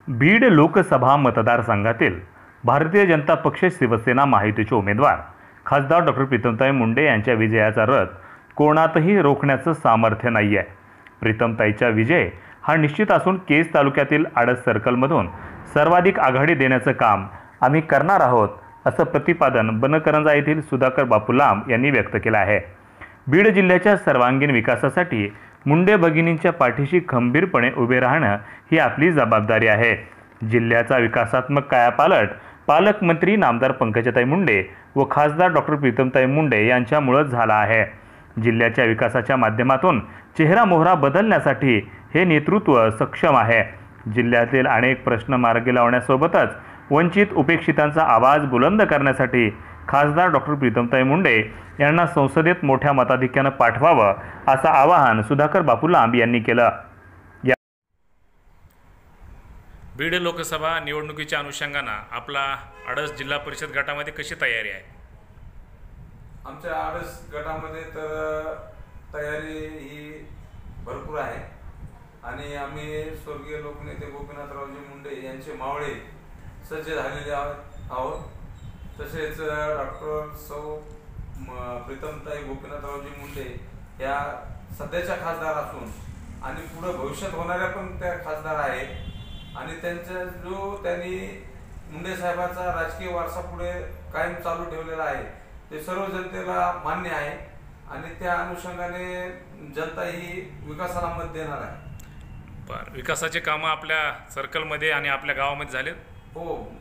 बीड लोकसभा मतदारसंघातील भारतीय जनता पक्ष शिवसेना महायुतीचे उमेदवार खासदार डॉक्टर प्रीतमताई मुंडे यांच्या विजयाचा रथ कोणातही रोखण्याचं सामर्थ्य नाही आहे। प्रीतमताईचा विजय हा निश्चित असून केज तालुक्यातील आडस सर्कलमधून सर्वाधिक आघाडी देण्याचं काम आम्ही करणार आहोत, असं प्रतिपादन बनकरंजा येथील सुधाकर बापू लांब यांनी व्यक्त केलं आहे। बीड जिल्ह्याच्या सर्वांगीण विकासासाठी मुंडे भगिनींच्या पाठीशी खंबीरपणे उभे राहणं ही आपली जबाबदारी आहे। जिल्ह्याचा विकासात्मक कायापालट पालकमंत्री नामदार पंकजाताई मुंडे व खासदार डॉक्टर प्रीतमताई मुंडे यांच्यामुळेच झाला आहे। जिल्ह्याच्या विकासाच्या माध्यमातून चेहरा मोहरा बदलण्यासाठी हे नेतृत्व सक्षम आहे। जिल्ह्यातील अनेक प्रश्न मार्गी लावण्यासोबतच वंचित उपेक्षितांचा आवाज बुलंद करण्यासाठी खासदार डॉक्टर प्रीतमताई मुंडे यांना संसदेत मोठ्या मताधिक्याने पाठवावं, असं आवाहन सुधाकर बापू लांब यांनी केलं। बीड लोकसभा निवडणुकीच्या अनुषंगानं आपला आडस जिल्हा परिषद गटामध्ये कशी तयारी आहे? आमच्या आडस गटामध्ये तर तयारी ही भरपूर आहे आणि आम्ही स्वर्गीय लोकनेते गोपीनाथरावजी मुंडे यांचे मावळे सज्ज झालेले आहोत। तसेच डॉक्टर सौ प्रीतमताई गोपीनाथरावजी मुंडे या सध्याच्या खासदार असून आणि पुढे भविष्यात होणाऱ्या पण त्या खासदार आहेत आणि त्यांचा जो त्यांनी मुंडे साहेबांचा राजकीय वारसा पुढे कायम चालू ठेवलेला आहे ते सर्व जनतेला मान्य आहे आणि त्या अनुषंगाने जनता ही विकासाला मत देणार आहे। विकासाचे कामं आपल्या सर्कलमध्ये आणि आपल्या गावामध्ये झालेत? हो,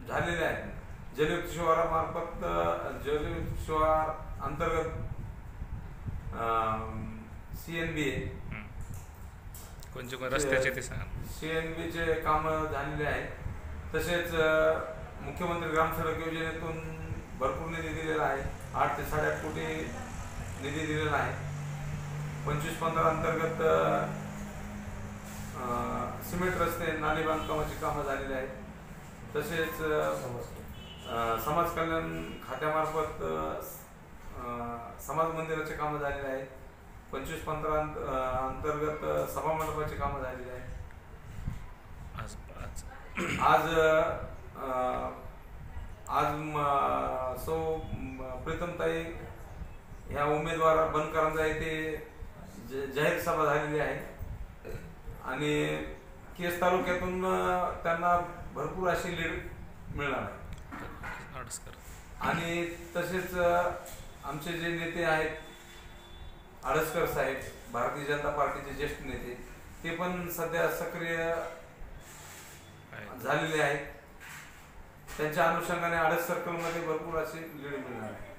झालेले आहेत। जलयुक्त शिवारामार्फत जलयुक्त शिवार अंतर्गत CNB कोणते रस्त्याचे ते सांगा। CNB चे काम झालेले आहेत। तसेच मुख्यमंत्री ग्राम सडक योजनेतून भरपूर निधी दिलेला आहे। 8 ते 8.5 कोटी निधी दिलेला आहे। 25-15 अंतर्गत सिमेंट रस्ते नाली बांधकामाची कामं झालेली आहेत। तसेच समाज कल्याण खात्यामार्फत समाज मंदिराचे कामं झालेले आहेत। 25-15 अंतर्गत सभा मंडपाची कामं झालेली आहेत। आज सौ प्रीतमताई ह्या उमेदवार बनकरंजा येथे जाहीर सभा झालेली आहे आणि केज तालुक्यातून त्यांना भरपूर अशी लीड मिळणार आहे। आणि तसेच आमचे जे नेते आहेत आडसकर साहेब, भारतीय जनता पार्टीचे ज्येष्ठ नेते, ते पण सध्या सक्रिय झालेले आहेत। त्यांच्या अनुषंगाने आडस सर्कलमध्ये भरपूर अशी लीड मिळणार आहे।